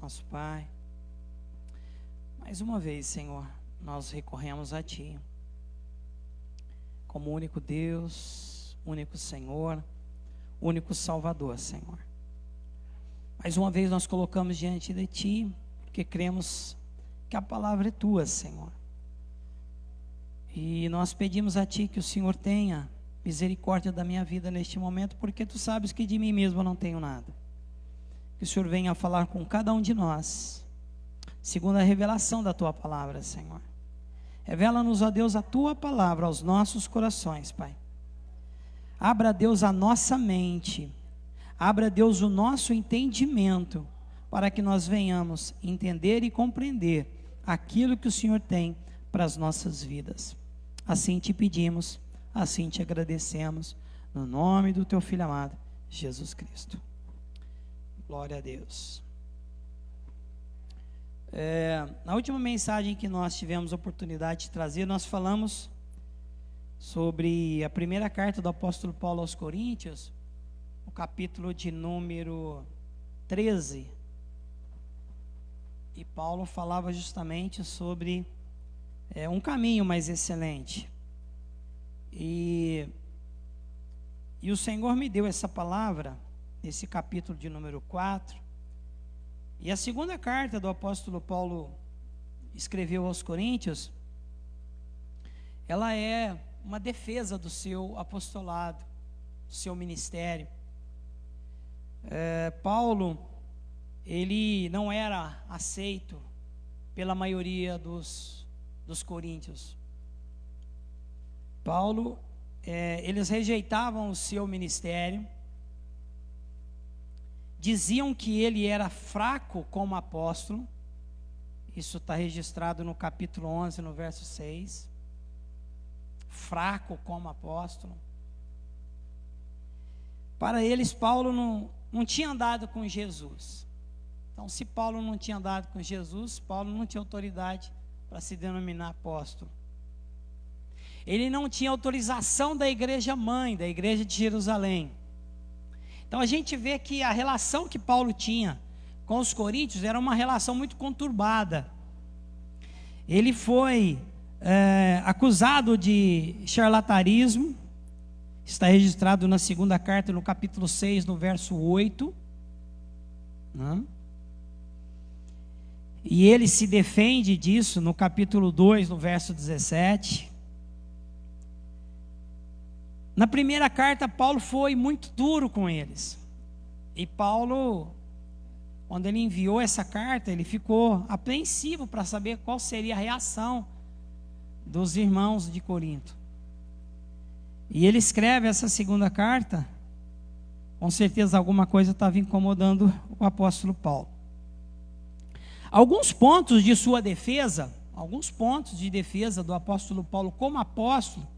nosso Pai. Mais uma vez, Senhor, nós recorremos a Ti, como único Deus, único Senhor, único Salvador, Senhor. Mais uma vez nós colocamos diante de Ti, porque cremos que a palavra é Tua, Senhor. E nós pedimos a Ti que o Senhor tenha misericórdia da minha vida neste momento, porque Tu sabes que de mim mesmo eu não tenho nada. Que o Senhor venha falar com cada um de nós, segundo a revelação da Tua palavra, Senhor. Revela-nos, ó Deus, a Tua palavra aos nossos corações, Pai. Abra, Deus, a nossa mente. Abra, Deus, o nosso entendimento, para que nós venhamos entender e compreender aquilo que o Senhor tem para as nossas vidas. Assim te pedimos, assim te agradecemos, no nome do Teu Filho amado, Jesus Cristo. Glória a Deus. Na última mensagem que nós tivemos a oportunidade de trazer, nós falamos sobre a primeira carta do apóstolo Paulo aos Coríntios, o capítulo de número 13. E Paulo falava justamente sobre um caminho mais excelente. E o Senhor me deu essa palavra, nesse capítulo de número 4. E a segunda carta do apóstolo Paulo escreveu aos Coríntios, ela é uma defesa do seu apostolado, do seu ministério. Paulo, ele não era aceito pela maioria dos coríntios. Paulo, eles rejeitavam o seu ministério, diziam que ele era fraco como apóstolo. Isso está registrado no capítulo 11, no verso 6. Fraco como apóstolo. Para eles, Paulo não tinha andado com Jesus. Então, se Paulo não tinha andado com Jesus, Paulo não tinha autoridade para se denominar apóstolo. Ele não tinha autorização da igreja mãe, da igreja de Jerusalém. Então a gente vê que a relação que Paulo tinha com os coríntios era uma relação muito conturbada. Ele foi acusado de charlatanismo. Está registrado na segunda carta, no capítulo 6, no verso 8. E ele se defende disso no capítulo 2, no verso 17. Na primeira carta, Paulo foi muito duro com eles. E Paulo, quando ele enviou essa carta, ele ficou apreensivo para saber qual seria a reação dos irmãos de Corinto. E ele escreve essa segunda carta, com certeza alguma coisa estava incomodando o apóstolo Paulo. Alguns pontos de sua defesa, alguns pontos de defesa do apóstolo Paulo como apóstolo,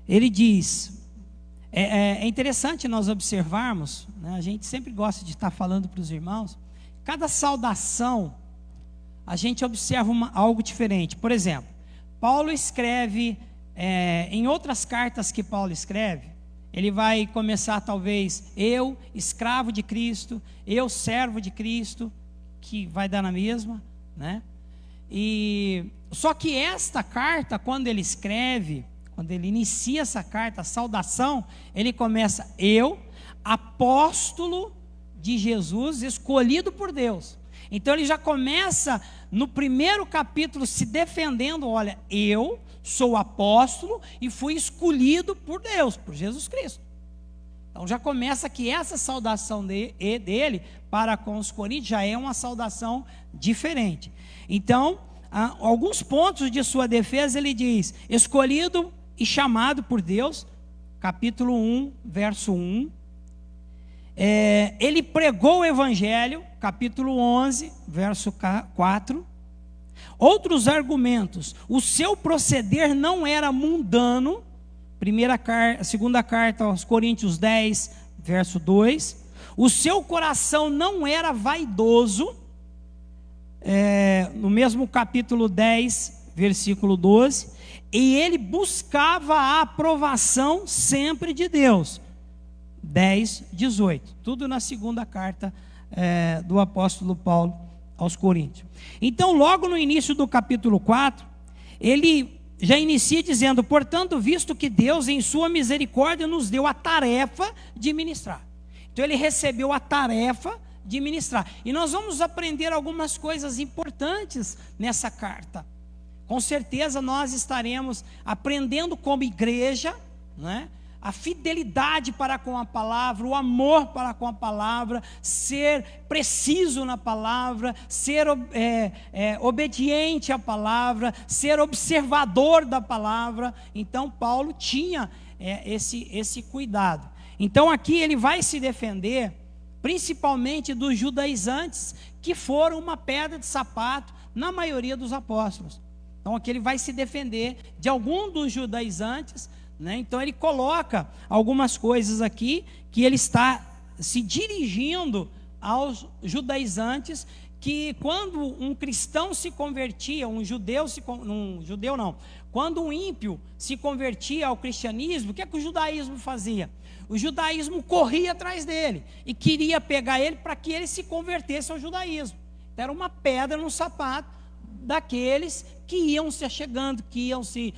ele diz, é interessante nós observarmos, né, a gente sempre gosta de estar falando para os irmãos, cada saudação, a gente observa algo diferente. Por exemplo, Paulo escreve, em outras cartas que Paulo escreve, ele vai começar talvez, eu, escravo de Cristo, eu, servo de Cristo, que vai dar na mesma, né? Só que esta carta, quando ele escreve, quando ele inicia essa carta, a saudação, ele começa, eu, apóstolo de Jesus, escolhido por Deus. Então ele já começa no primeiro capítulo se defendendo, olha, eu sou apóstolo e fui escolhido por Deus, por Jesus Cristo. Então já começa que essa saudação dele para com os coríntios já é uma saudação diferente. Então, alguns pontos de sua defesa ele diz, escolhido e chamado por Deus, capítulo 1, verso 1. Ele pregou o evangelho, capítulo 11, verso 4. Outros argumentos, o seu proceder não era mundano, segunda carta aos Coríntios 10, verso 2. O seu coração não era vaidoso, no mesmo capítulo 10, versículo 12. E ele buscava a aprovação sempre de Deus. 10, 18. Tudo na segunda carta do apóstolo Paulo aos Coríntios. Então, logo no início do capítulo 4, ele já inicia dizendo: portanto, visto que Deus em sua misericórdia nos deu a tarefa de ministrar. Então ele recebeu a tarefa de ministrar. E nós vamos aprender algumas coisas importantes nessa carta. Com certeza nós estaremos aprendendo como igreja, né, a fidelidade para com a palavra, o amor para com a palavra, ser preciso na palavra, ser obediente à palavra, ser observador da palavra. Então Paulo tinha esse cuidado. Então aqui ele vai se defender principalmente dos judaizantes, que foram uma pedra de sapato na maioria dos apóstolos. Então aqui ele vai se defender de algum dos judaizantes, né? Então ele coloca algumas coisas aqui que ele está se dirigindo aos judaizantes, que quando um cristão se convertia, quando um ímpio se convertia ao cristianismo, o que é que o judaísmo fazia? O judaísmo corria atrás dele e queria pegar ele para que ele se convertesse ao judaísmo. Então, era uma pedra no sapato daqueles que iam se achegando, que iam se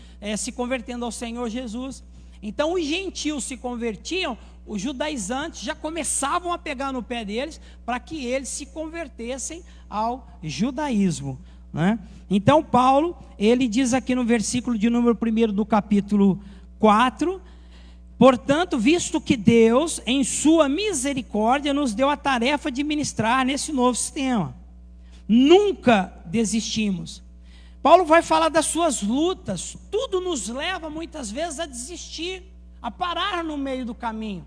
convertendo ao Senhor Jesus. Então os gentios se convertiam, os judaizantes já começavam a pegar no pé deles para que eles se convertessem ao judaísmo, né? Então Paulo, ele diz aqui no versículo de número 1 do capítulo 4: portanto, visto que Deus em sua misericórdia nos deu a tarefa de ministrar nesse novo sistema, nunca desistimos. Paulo vai falar das suas lutas. Tudo nos leva muitas vezes a desistir, a parar no meio do caminho.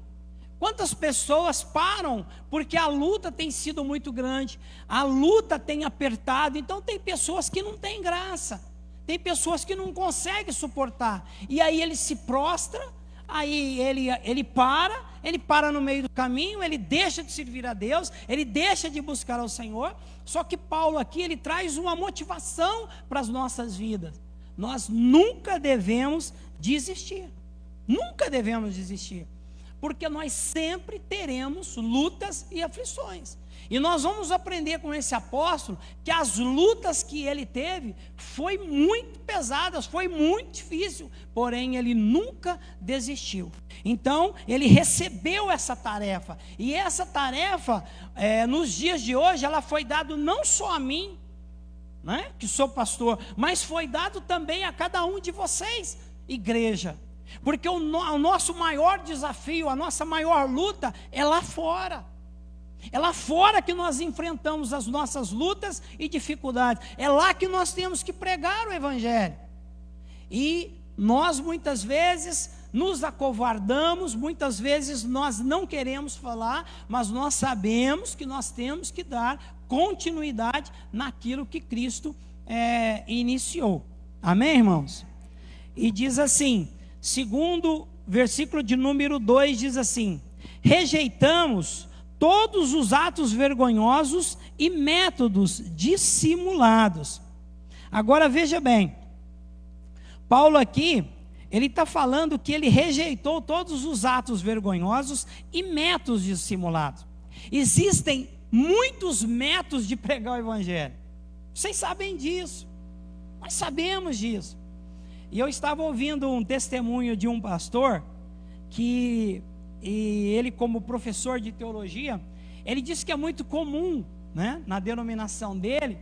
Quantas pessoas param porque a luta tem sido muito grande, a luta tem apertado. Então tem pessoas que não têm graça, tem pessoas que não conseguem suportar, e aí ele se prostra, aí ele para no meio do caminho, ele deixa de servir a Deus, ele deixa de buscar ao Senhor. Só que Paulo aqui, ele traz uma motivação para as nossas vidas. Nós nunca devemos desistir, nunca devemos desistir, porque nós sempre teremos lutas e aflições. E nós vamos aprender com esse apóstolo que as lutas que ele teve foi muito pesadas, foi muito difícil, porém ele nunca desistiu. Então ele recebeu essa tarefa, e essa tarefa nos dias de hoje ela foi dada não só a mim, né, que sou pastor, mas foi dado também a cada um de vocês, igreja, porque o nosso maior desafio, a nossa maior luta é lá fora. É lá fora que nós enfrentamos as nossas lutas e dificuldades. É lá que nós temos que pregar o Evangelho. E nós muitas vezes nos acovardamos, muitas vezes nós não queremos falar, mas nós sabemos que nós temos que dar continuidade naquilo que Cristo iniciou. Amém, irmãos? E diz assim, segundo versículo de número 2, diz assim: rejeitamos todos os atos vergonhosos e métodos dissimulados. Agora veja bem, Paulo aqui, ele está falando que ele rejeitou todos os atos vergonhosos e métodos dissimulados. Existem muitos métodos de pregar o Evangelho. Vocês sabem disso, nós sabemos disso. E eu estava ouvindo um testemunho de um pastor que... E ele, como professor de teologia, ele disse que é muito comum, né, na denominação dele,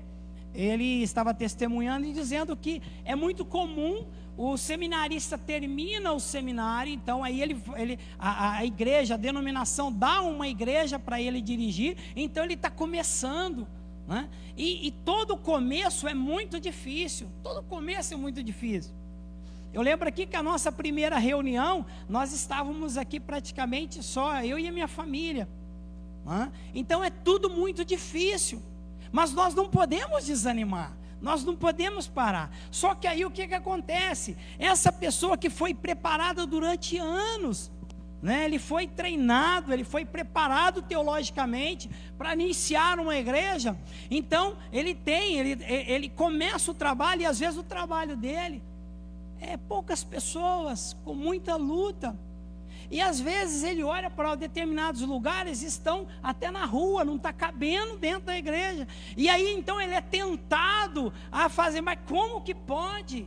ele estava testemunhando e dizendo que é muito comum o seminarista termina o seminário, então aí a igreja, a denominação dá uma igreja para ele dirigir, então ele está começando, né, e todo começo é muito difícil, todo começo é muito difícil. Eu lembro aqui que a nossa primeira reunião, nós estávamos aqui praticamente só, eu e a minha família, né? Então é tudo muito difícil, mas nós não podemos desanimar, nós não podemos parar. Só que aí o que acontece? Essa pessoa que foi preparada durante anos, né? Ele foi treinado, ele foi preparado teologicamente para iniciar uma igreja. Então ele começa o trabalho, e às vezes o trabalho dele poucas pessoas, com muita luta. E às vezes ele olha para determinados lugares, estão até na rua, não está cabendo dentro da igreja. E aí então ele é tentado a fazer, mas como que pode?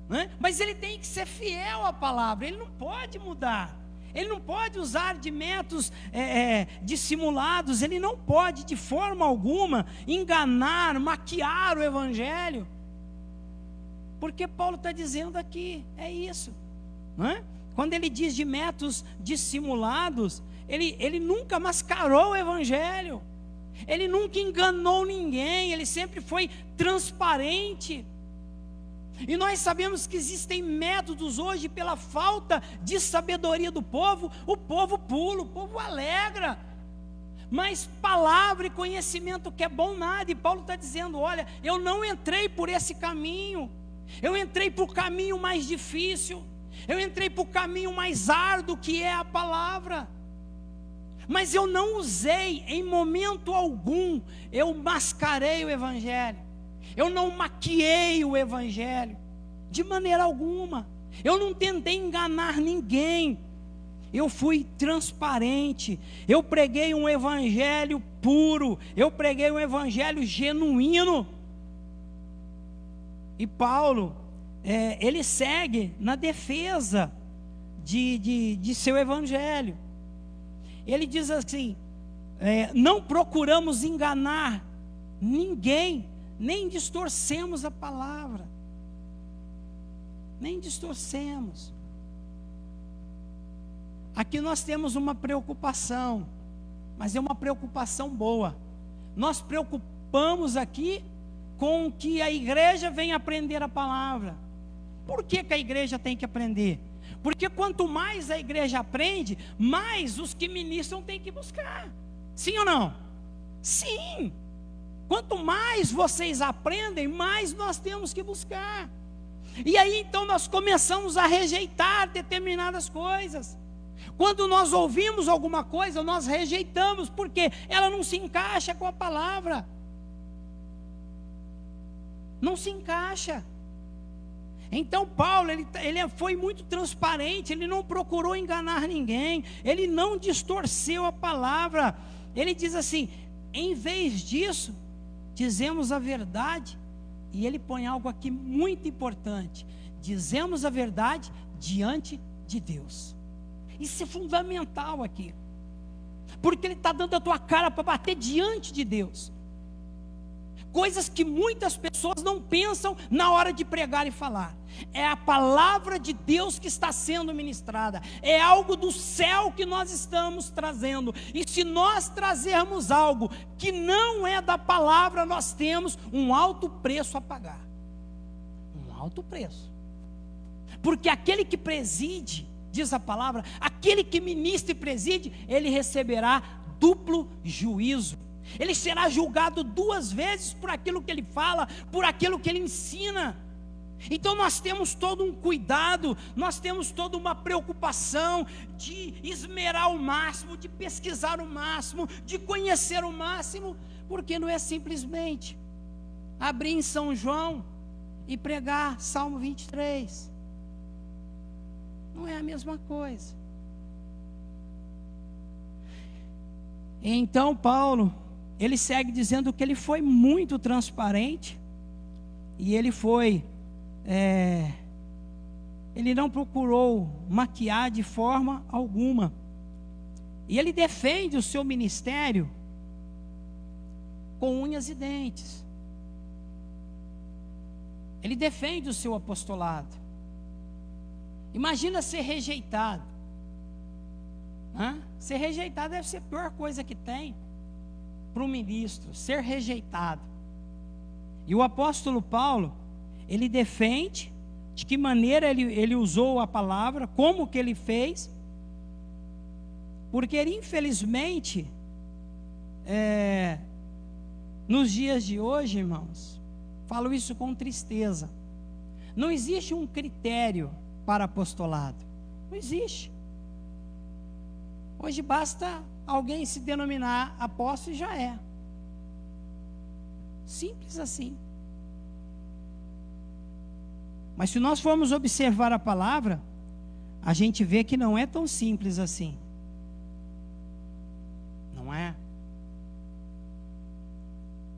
Né? Mas ele tem que ser fiel à palavra, ele não pode mudar. Ele não pode usar de métodos dissimulados, ele não pode de forma alguma enganar, maquiar o evangelho. Porque Paulo está dizendo aqui, é isso. Não é? Quando ele diz de métodos dissimulados, ele nunca mascarou o evangelho. Ele nunca enganou ninguém, ele sempre foi transparente. E nós sabemos que existem métodos hoje, pela falta de sabedoria do povo, o povo pula, o povo alegra. Mas palavra e conhecimento que é bom nada. E Paulo está dizendo, olha, eu não entrei por esse caminho. Eu entrei por o caminho mais difícil. Eu entrei por o caminho mais árduo, que é a palavra. Mas eu não usei em momento algum, eu mascarei o evangelho. Eu não maquiei o evangelho, de maneira alguma. Eu não tentei enganar ninguém. Eu fui transparente. Eu preguei um evangelho puro. Eu preguei um evangelho genuíno. E Paulo, ele segue na defesa de seu evangelho. Ele diz assim, não procuramos enganar ninguém, nem distorcemos a palavra. Nem distorcemos. Aqui nós temos uma preocupação, mas é uma preocupação boa. Nós preocupamos aqui com que a igreja venha aprender a palavra. Por que a igreja tem que aprender? Porque quanto mais a igreja aprende, mais os que ministram têm que buscar. Sim ou não? Sim. Quanto mais vocês aprendem, mais nós temos que buscar. E aí então nós começamos a rejeitar determinadas coisas. Quando nós ouvimos alguma coisa, nós rejeitamos, porque ela não se encaixa com a palavra. Não se encaixa. Então Paulo, ele foi muito transparente, ele não procurou enganar ninguém, ele não distorceu a palavra. Ele diz assim, em vez disso, dizemos a verdade. E ele põe algo aqui muito importante: dizemos a verdade diante de Deus. Isso é fundamental aqui, porque ele está dando a tua cara para bater diante de Deus. Coisas que muitas pessoas não pensam na hora de pregar e falar. É a palavra de Deus que está sendo ministrada. É algo do céu que nós estamos trazendo. E se nós trazermos algo que não é da palavra, nós temos um alto preço a pagar. Um alto preço. Porque aquele que preside, diz a palavra, aquele que ministra e preside, ele receberá duplo juízo. Ele será julgado 2 vezes por aquilo que ele fala, por aquilo que ele ensina. Então nós temos todo um cuidado, nós temos toda uma preocupação de esmerar o máximo, de pesquisar o máximo, de conhecer o máximo, porque não é simplesmente abrir em São João e pregar Salmo 23. Não é a mesma coisa. Então Paulo, ele segue dizendo que ele foi muito transparente. E ele foi, ele não procurou maquiar de forma alguma. E ele defende o seu ministério com unhas e dentes. Ele defende o seu apostolado. Imagina ser rejeitado. Ser rejeitado deve ser a pior coisa que tem para um ministro, ser rejeitado. E o apóstolo Paulo, ele defende de que maneira ele usou a palavra, como que ele fez, porque ele, infelizmente, nos dias de hoje, irmãos, falo isso com tristeza, não existe um critério para apostolado. Não existe. Hoje basta alguém se denominar apóstolo e já é. Simples assim. Mas se nós formos observar a palavra, a gente vê que não é tão simples assim. Não é?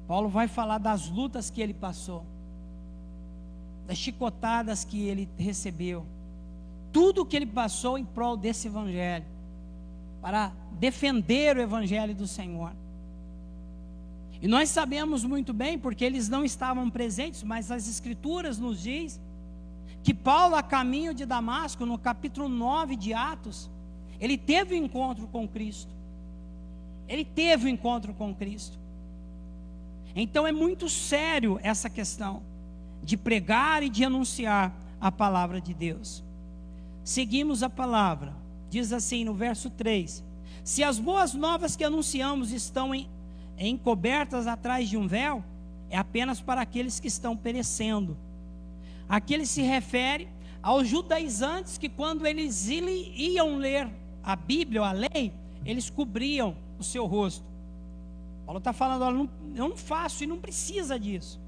Paulo vai falar das lutas que ele passou, das chicotadas que ele recebeu, tudo que ele passou em prol desse evangelho, para defender o evangelho do Senhor. E nós sabemos muito bem, porque eles não estavam presentes, mas as escrituras nos diz que Paulo, a caminho de Damasco, no capítulo 9 de Atos, ele teve um encontro com Cristo. Ele teve um encontro com Cristo. Então é muito sério essa questão de pregar e de anunciar a palavra de Deus. Seguimos a palavra. Diz assim no verso 3: se as boas novas que anunciamos estão encobertas atrás de um véu, é apenas para aqueles que estão perecendo. Aquele se refere aos judaizantes que, quando eles iam ler a Bíblia ou a lei, eles cobriam o seu rosto. Paulo está falando: olha, eu não faço e não precisa disso.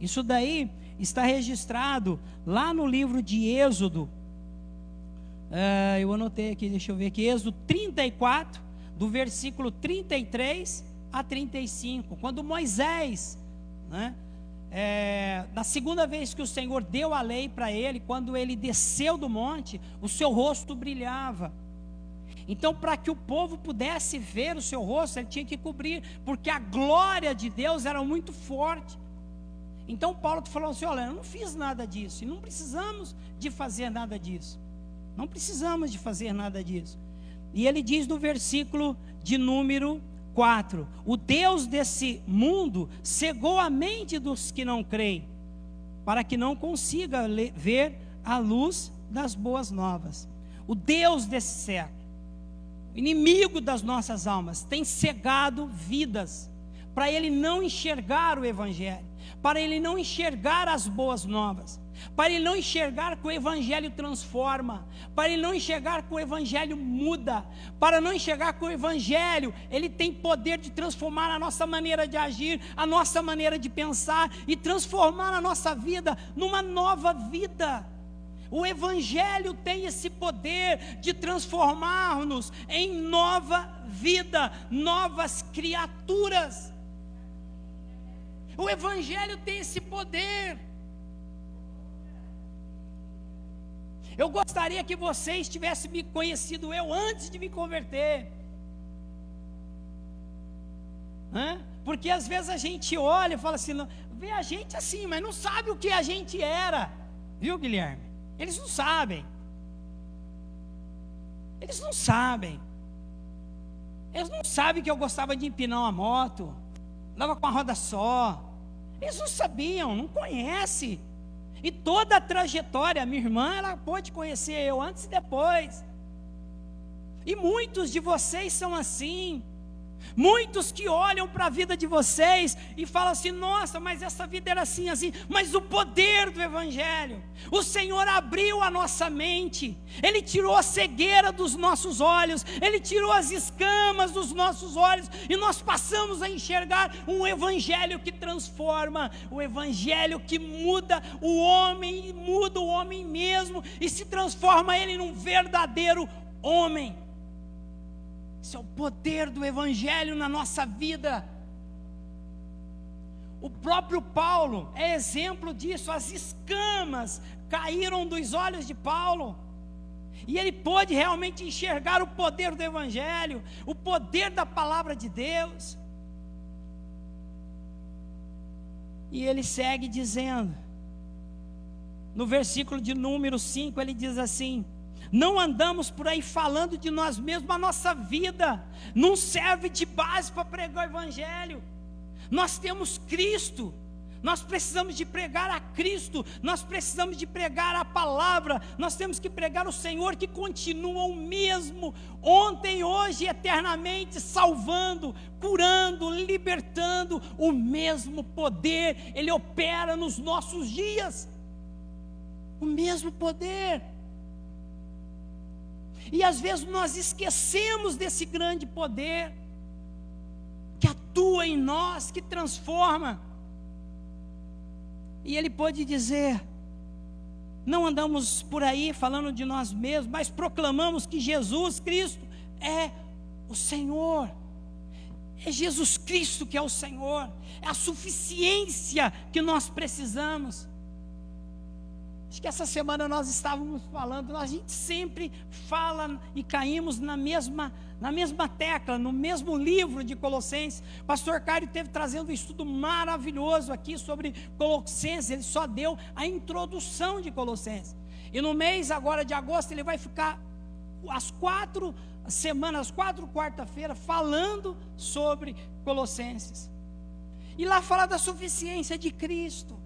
Isso daí está registrado lá no livro de Êxodo. Eu anotei aqui, deixa eu ver aqui, Êxodo 34, do versículo 33 a 35, quando Moisés, na segunda vez que o Senhor deu a lei para ele, quando ele desceu do monte, o seu rosto brilhava. Então, para que o povo pudesse ver o seu rosto, ele tinha que cobrir, porque a glória de Deus era muito forte. Então Paulo falou assim: olha, eu não fiz nada disso, e não precisamos de fazer nada disso. Não precisamos de fazer nada disso. E ele diz no versículo de número 4: o Deus desse mundo cegou a mente dos que não creem, para que não consiga ver a luz das boas novas. O Deus desse século, inimigo das nossas almas, tem cegado vidas, para ele não enxergar o evangelho, para ele não enxergar as boas novas, para ele não enxergar que o evangelho transforma, para ele não enxergar que o evangelho muda, para não enxergar que o evangelho, ele tem poder de transformar a nossa maneira de agir, a nossa maneira de pensar, e transformar a nossa vida numa nova vida. O evangelho tem esse poder de transformar-nos em nova vida, novas criaturas. O evangelho tem esse poder. Eu gostaria que vocês tivessem me conhecido eu antes de me converter. Porque às vezes a gente olha e fala assim, vê a gente assim, mas não sabe o que a gente era. Viu, Guilherme? Eles não sabem. Eles não sabem. Eles não sabem que eu gostava de empinar uma moto, andava com a roda só. Eles não sabiam, não conhecem. E toda a trajetória, minha irmã, ela pôde conhecer eu antes e depois. E muitos de vocês são assim. Muitos que olham para a vida de vocês e falam assim: nossa, mas essa vida era assim, assim. Mas o poder do evangelho, o Senhor abriu a nossa mente, Ele tirou a cegueira dos nossos olhos, Ele tirou as escamas dos nossos olhos, e nós passamos a enxergar um evangelho que transforma, o evangelho que muda o homem mesmo, e se transforma ele num verdadeiro homem. Esse é o poder do evangelho na nossa vida. O próprio Paulo é exemplo disso. As escamas caíram dos olhos de Paulo, e ele pôde realmente enxergar o poder do evangelho, o poder da palavra de Deus. E ele segue dizendo, no versículo de número 5, ele diz assim: não andamos por aí falando de nós mesmos. A nossa vida não serve de base para pregar o evangelho. Nós temos Cristo, nós precisamos de pregar a Cristo, nós precisamos de pregar a palavra, nós temos que pregar o Senhor, que continua o mesmo, ontem, hoje e eternamente, salvando, curando, libertando. O mesmo poder, Ele opera nos nossos dias, o mesmo poder. E às vezes nós esquecemos desse grande poder que atua em nós, que transforma. E ele pode dizer: não andamos por aí falando de nós mesmos, mas proclamamos que Jesus Cristo é o Senhor. É Jesus Cristo que é o Senhor, é a suficiência que nós precisamos. Acho que essa semana nós estávamos falando, a gente sempre fala e caímos na mesma tecla, no mesmo livro de Colossenses. Pastor Cário esteve trazendo um estudo maravilhoso aqui sobre Colossenses, ele só deu a introdução de Colossenses. E no mês agora de agosto ele vai ficar as 4 semanas, 4 quarta-feiras, falando sobre Colossenses. E lá fala da suficiência de Cristo.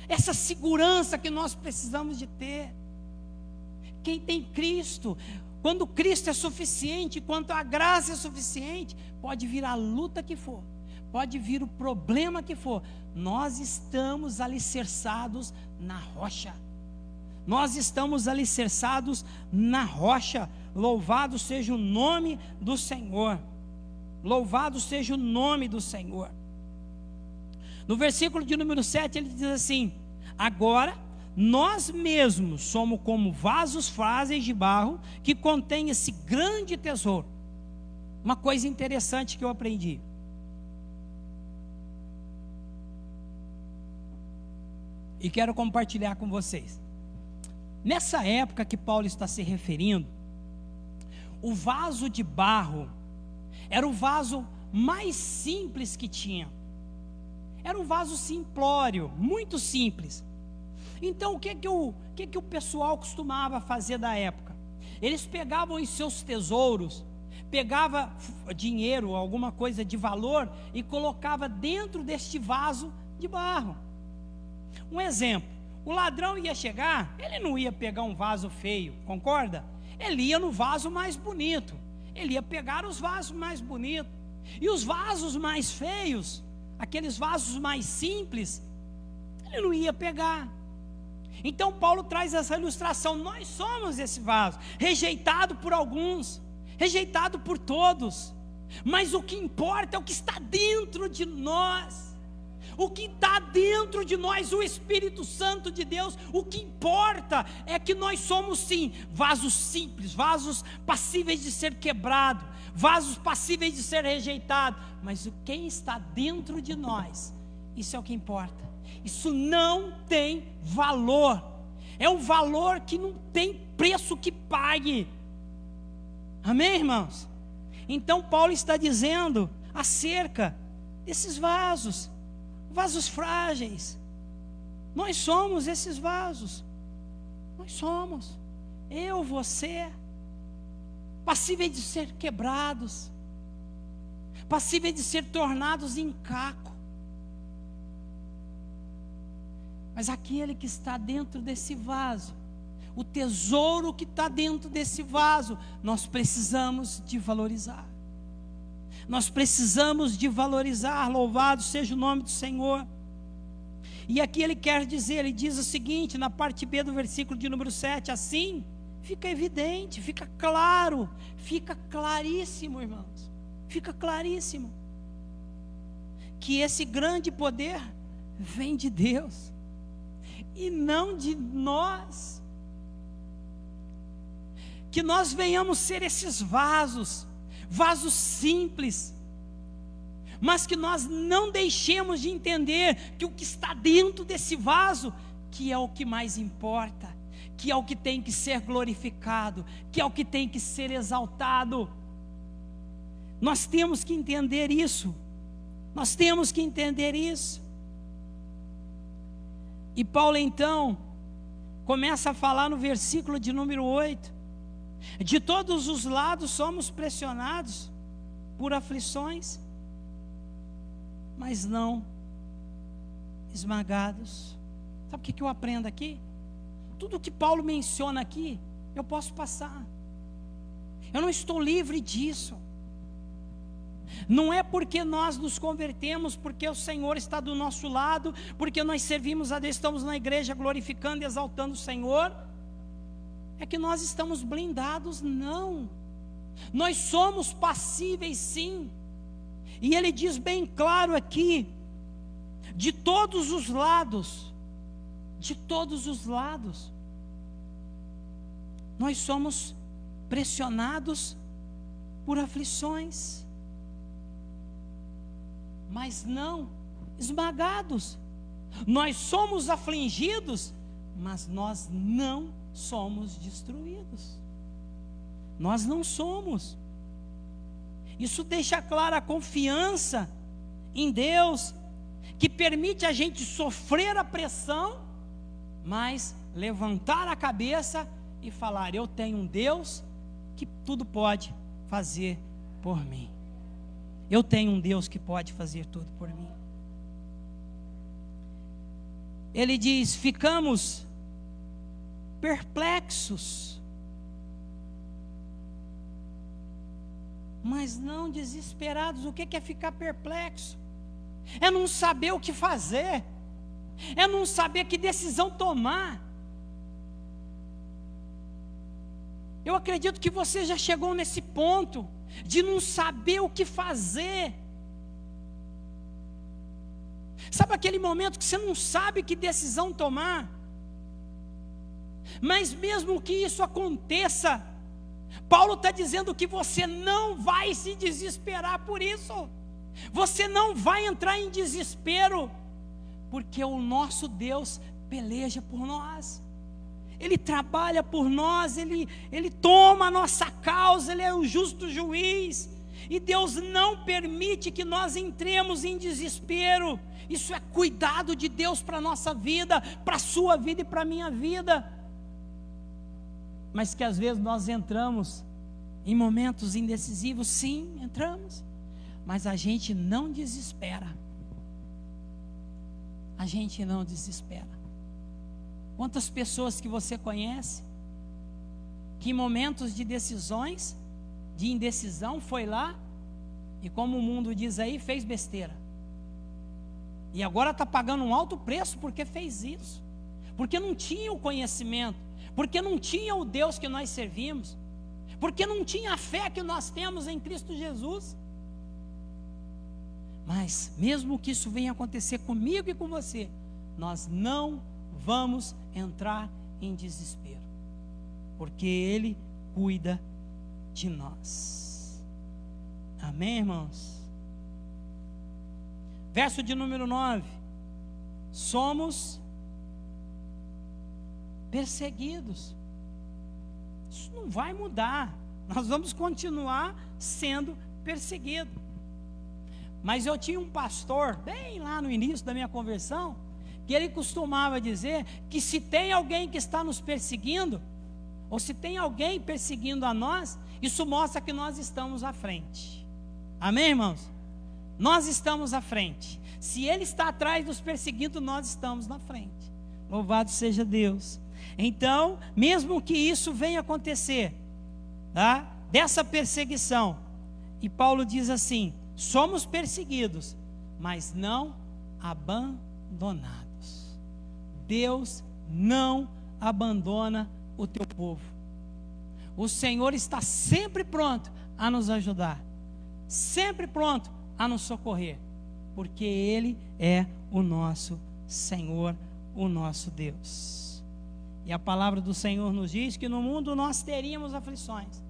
Essa segurança que nós precisamos de ter. Quem tem Cristo, quando Cristo é suficiente, quando a graça é suficiente, pode vir a luta que for, pode vir o problema que for, nós estamos alicerçados na rocha. Nós estamos alicerçados na rocha. Louvado seja o nome do Senhor. Louvado seja o nome do Senhor. No versículo de número 7 ele diz assim: agora nós mesmos somos como vasos frágeis de barro que contém esse grande tesouro. Uma coisa interessante que eu aprendi: e quero compartilhar com vocês. Nessa época que Paulo está se referindo, o vaso de barro era o vaso mais simples que tinha. Era um vaso simplório, muito simples. Então o que o pessoal costumava fazer da época? Eles pegavam os seus tesouros, pegava dinheiro, alguma coisa de valor, e colocava dentro deste vaso de barro. Um exemplo: o ladrão ia chegar, ele não ia pegar um vaso feio, concorda? Ele ia no vaso mais bonito, ele ia pegar os vasos mais bonitos. E os vasos mais feios, aqueles vasos mais simples, ele não ia pegar. Então Paulo traz essa ilustração: nós somos esse vaso, rejeitado por alguns, rejeitado por todos, mas o que importa é o que está dentro de nós. O que está dentro de nós, o Espírito Santo de Deus. O que importa é que nós somos sim vasos simples, vasos passíveis de ser quebrado, vasos passíveis de ser rejeitado, mas quem está dentro de nós, isso é o que importa. Isso não tem valor, é um valor que não tem preço que pague. Amém, irmãos? Então Paulo está dizendo acerca desses vasos frágeis. Nós somos esses vasos. Nós somos. Eu, você, passíveis de ser quebrados, passíveis de ser tornados em caco. Mas aquele que está dentro desse vaso, o tesouro que está dentro desse vaso, nós precisamos de valorizar. Nós precisamos de valorizar. Louvado seja o nome do Senhor. E aqui ele quer dizer, ele diz o seguinte, na parte B do versículo de número 7, assim, fica evidente, fica claro, fica claríssimo, irmãos, fica claríssimo, que esse grande poder vem de Deus, e não de nós. Que nós venhamos ser esses vasos simples, mas que nós não deixemos de entender que o que está dentro desse vaso, que é o que mais importa, que é o que tem que ser glorificado, que é o que tem que ser exaltado. Nós temos que entender isso. Nós temos que entender isso. E Paulo então começa a falar no versículo de número 8: de todos os lados somos pressionados por aflições, mas não esmagados. Sabe o que eu aprendo aqui? Tudo que Paulo menciona aqui, eu posso passar. Eu não estou livre disso. Não é porque nós nos convertemos, porque o Senhor está do nosso lado, porque nós servimos a Deus, estamos na igreja glorificando e exaltando o Senhor, é que nós estamos blindados. Não. Nós somos passíveis sim. E ele diz bem claro aqui: de todos os lados de todos os lados. Nós somos pressionados por aflições, mas não esmagados. Nós somos afligidos, mas nós não somos destruídos. Nós não somos. Isso deixa clara a confiança em Deus, que permite a gente sofrer a pressão, mas levantar a cabeça e falar: eu tenho um Deus que tudo pode fazer por mim. Eu tenho um Deus que pode fazer tudo por mim. Ele diz: ficamos perplexos, mas não desesperados. O que é ficar perplexo? É não saber o que fazer, é não saber que decisão tomar. Eu acredito que você já chegou nesse ponto de não saber o que fazer. Sabe aquele momento que você não sabe que decisão tomar? Mas mesmo que isso aconteça, Paulo está dizendo que você não vai se desesperar por isso. Você não vai entrar em desespero, porque o nosso Deus peleja por nós. Ele trabalha por nós, Ele toma a nossa causa, Ele é o justo juiz. E Deus não permite que nós entremos em desespero. Isso é cuidado de Deus para a nossa vida, para a sua vida e para a minha vida. Mas que às vezes nós entramos em momentos indecisivos, sim, entramos. Mas a gente não desespera. A gente não desespera. Quantas pessoas que você conhece, que em momentos de decisões, de indecisão, foi lá e, como o mundo diz aí, fez besteira. E agora está pagando um alto preço porque fez isso. Porque não tinha o conhecimento, porque não tinha o Deus que nós servimos, porque não tinha a fé que nós temos em Cristo Jesus. Mas mesmo que isso venha acontecer comigo e com você, nós não vamos entrar em desespero, porque Ele cuida de nós. Amém, irmãos? Verso de número 9: somos perseguidos. Isso não vai mudar, nós vamos continuar sendo perseguidos. Mas eu tinha um pastor, bem lá no início da minha conversão, que ele costumava dizer que se tem alguém que está nos perseguindo, ou se tem alguém perseguindo a nós, isso mostra que nós estamos à frente. Amém, irmãos? Nós estamos à frente. Se ele está atrás dos perseguindo, nós estamos na frente. Louvado seja Deus. Então, mesmo que isso venha acontecer, tá? Dessa perseguição, e Paulo diz assim: somos perseguidos, mas não abandonados. Deus não abandona o teu povo. O Senhor está sempre pronto a nos ajudar, sempre pronto a nos socorrer, porque Ele é o nosso Senhor, o nosso Deus. E a palavra do Senhor nos diz que no mundo nós teríamos aflições.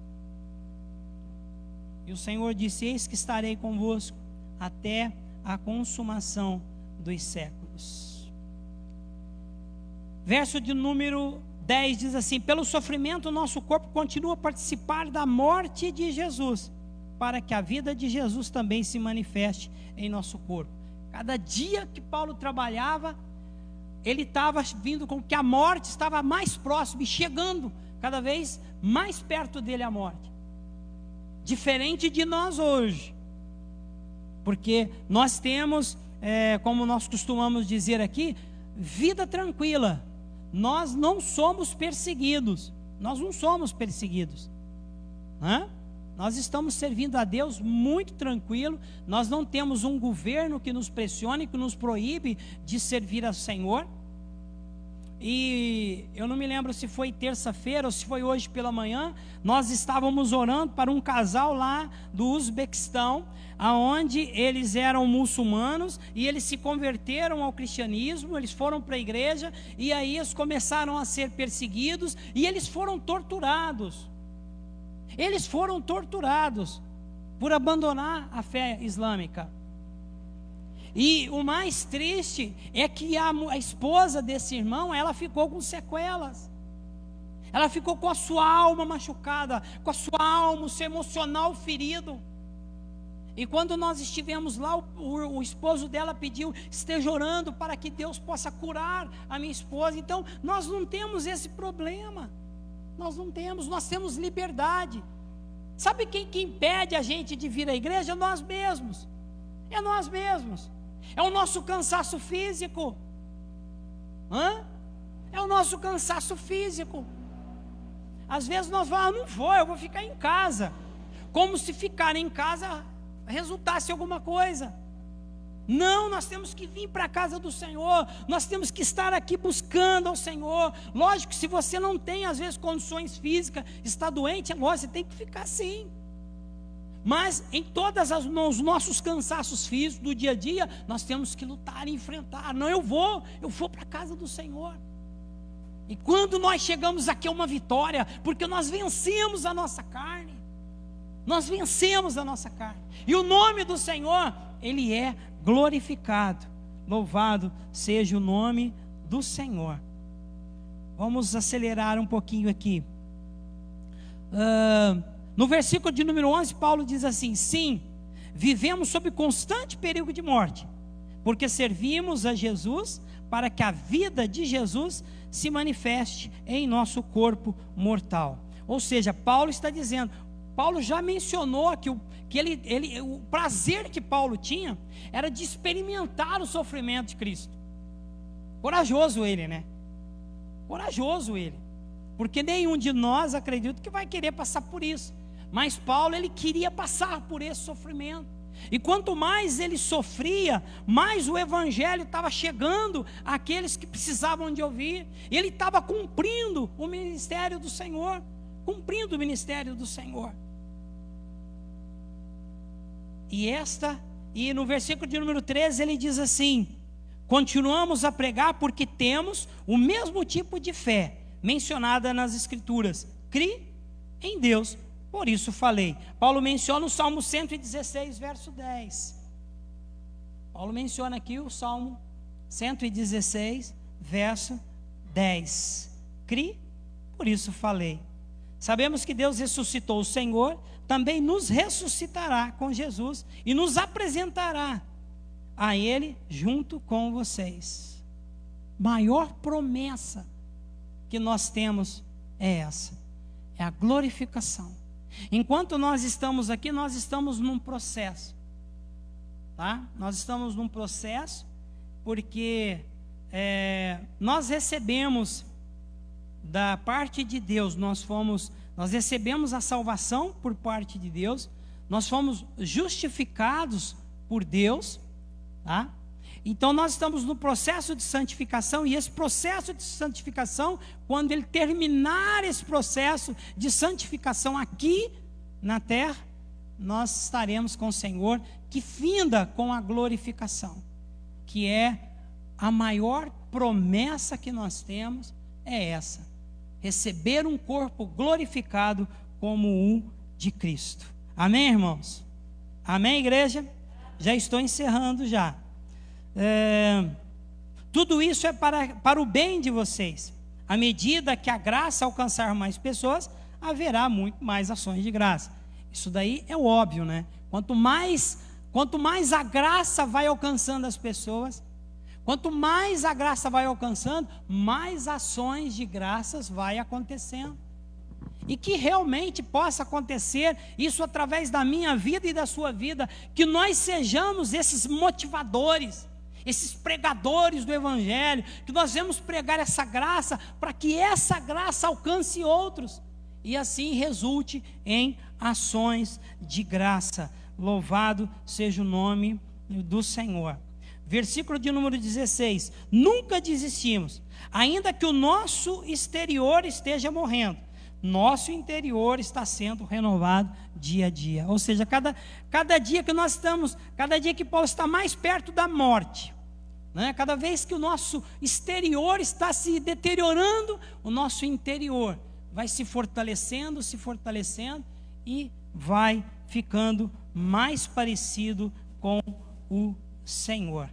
E o Senhor disse: eis que estarei convosco até a consumação dos séculos. Verso de número 10 diz assim: pelo sofrimento o nosso corpo continua a participar da morte de Jesus, para que a vida de Jesus também se manifeste em nosso corpo. Cada dia que Paulo trabalhava, ele estava vindo com que a morte estava mais próxima e chegando cada vez mais perto dele a morte. Diferente de nós hoje, porque nós temos, como nós costumamos dizer aqui, vida tranquila. Nós não somos perseguidos. Nós não somos perseguidos, né? Nós estamos servindo a Deus muito tranquilo. Nós não temos um governo que nos pressione, que nos proíbe de servir ao Senhor. e eu não me lembro se foi terça-feira ou se foi hoje pela manhã, nós estávamos orando para um casal lá do Uzbequistão, aonde eles eram muçulmanos e eles se converteram ao cristianismo, eles foram para a igreja e aí eles começaram a ser perseguidos e eles foram torturados. Eles foram torturados por abandonar a fé islâmica. E o mais triste é que a esposa desse irmão, ela ficou com sequelas. Ela ficou com a sua alma machucada, com a sua alma, o seu emocional ferido. E quando nós estivemos lá, o esposo dela pediu: esteja orando para que Deus possa curar a minha esposa. Então, nós não temos esse problema. Nós não temos, nós temos liberdade. Sabe quem que impede a gente de vir à igreja? Nós mesmos. É nós mesmos. É o nosso cansaço físico. É o nosso cansaço físico. Às vezes nós vamos: não vou, eu vou ficar em casa. Como se ficar em casa resultasse alguma coisa. Não, nós temos que vir para a casa do Senhor. Nós temos que estar aqui buscando ao Senhor. Lógico que se você não tem às vezes condições físicas, está doente, é lógico, você tem que ficar assim. Mas em todos os nossos cansaços físicos do dia a dia, nós temos que lutar e enfrentar. Não, eu vou para a casa do Senhor. E quando nós chegamos aqui é uma vitória, porque nós vencemos a nossa carne. Nós vencemos a nossa carne. E o nome do Senhor, Ele é glorificado. Louvado seja o nome do Senhor. Vamos acelerar um pouquinho aqui. No versículo de número 11, Paulo diz assim: sim, vivemos sob constante perigo de morte, porque servimos a Jesus para que a vida de Jesus se manifeste em nosso corpo mortal. Ou seja, Paulo está dizendo, Paulo já mencionou que o prazer que Paulo tinha era de experimentar o sofrimento de Cristo. Corajoso ele, né? Corajoso ele, porque nenhum de nós, acredito, que vai querer passar por isso. Mas Paulo, ele queria passar por esse sofrimento. E quanto mais ele sofria, mais o evangelho estava chegando àqueles que precisavam de ouvir. Ele estava cumprindo o ministério do Senhor. Cumprindo o ministério do Senhor. E no versículo de número 13 ele diz assim: continuamos a pregar porque temos o mesmo tipo de fé mencionada nas Escrituras. Crie em Deus, por isso falei. Paulo menciona o Salmo 116, verso 10. Paulo menciona aqui o Salmo 116, verso 10. Crie, por isso falei. Sabemos que Deus ressuscitou o Senhor, também nos ressuscitará com Jesus e nos apresentará a Ele junto com vocês. Maior promessa que nós temos é essa, é a glorificação. Enquanto nós estamos aqui, nós estamos num processo, tá? Nós estamos num processo porque nós recebemos da parte de Deus, nós recebemos a salvação por parte de Deus, nós fomos justificados por Deus, tá? Então nós estamos no processo de santificação, e esse processo de santificação, quando ele terminar esse processo de santificação aqui na terra, nós estaremos com o Senhor, que finda com a glorificação, que é a maior promessa que nós temos, é essa: receber um corpo glorificado como o de Cristo. Amém, irmãos? Amém, igreja? Já estou encerrando já. Tudo isso é para o bem de vocês. À medida que a graça alcançar mais pessoas, haverá muito mais ações de graça. Isso daí é óbvio, né? Quanto mais a graça vai alcançando as pessoas, quanto mais a graça vai alcançando, mais ações de graças vai acontecendo. E que realmente possa acontecer isso através da minha vida e da sua vida, que nós sejamos esses motivadores, esses pregadores do Evangelho, que nós vamos pregar essa graça, para que essa graça alcance outros, e assim resulte em ações de graça. Louvado seja o nome do Senhor. Versículo de número 16: nunca desistimos, ainda que o nosso exterior esteja morrendo, nosso interior está sendo renovado dia a dia. Ou seja, cada dia que nós estamos, cada dia que Paulo está mais perto da morte, né? Cada vez que o nosso exterior está se deteriorando, o nosso interior vai se fortalecendo e vai ficando mais parecido com o Senhor.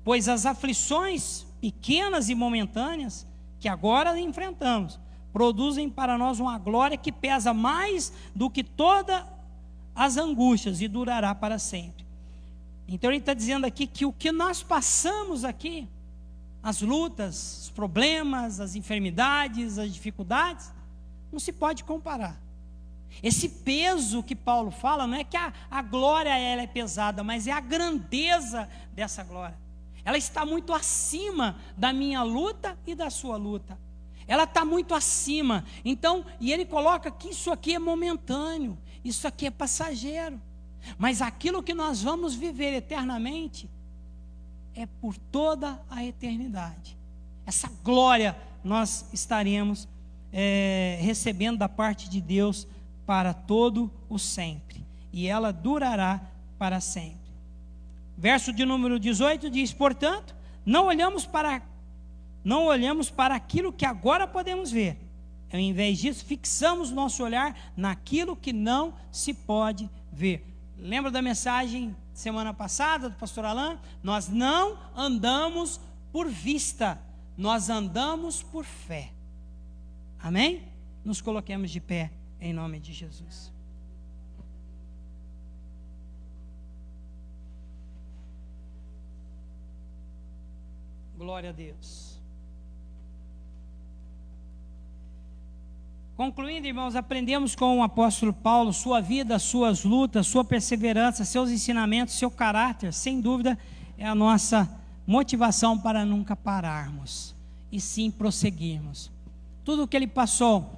Pois as aflições pequenas e momentâneas que agora enfrentamos produzem para nós uma glória que pesa mais do que todas as angústias e durará para sempre. Então ele está dizendo aqui que o que nós passamos aqui, as lutas, os problemas, as enfermidades, as dificuldades, não se pode comparar. Esse peso que Paulo fala, não é que a glória ela é pesada, mas é a grandeza dessa glória. Ela está muito acima da minha luta e da sua luta. Ela está muito acima. Então, e ele coloca que isso aqui é momentâneo, isso aqui é passageiro. Mas aquilo que nós vamos viver eternamente é por toda a eternidade. Essa glória nós estaremos recebendo da parte de Deus para todo o sempre. E ela durará para sempre. Verso de número 18 diz: portanto, não olhamos para aquilo que agora podemos ver. Ao invés disso, fixamos nosso olhar naquilo que não se pode ver. Lembra da mensagem semana passada do pastor Alain? Nós não andamos por vista, nós andamos por fé. Amém? Nos coloquemos de pé em nome de Jesus. Glória a Deus. Concluindo, irmãos, aprendemos com o apóstolo Paulo, sua vida, suas lutas, sua perseverança, seus ensinamentos, seu caráter, sem dúvida, é a nossa motivação para nunca pararmos, e sim prosseguirmos. Tudo o que ele passou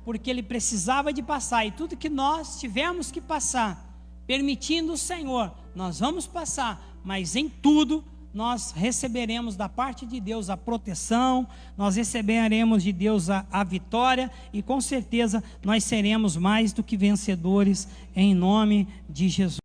porque ele precisava de passar, e tudo que nós tivemos que passar, permitindo o Senhor, nós vamos passar, mas em tudo, nós receberemos da parte de Deus a proteção, nós receberemos de Deus a vitória, e com certeza nós seremos mais do que vencedores em nome de Jesus.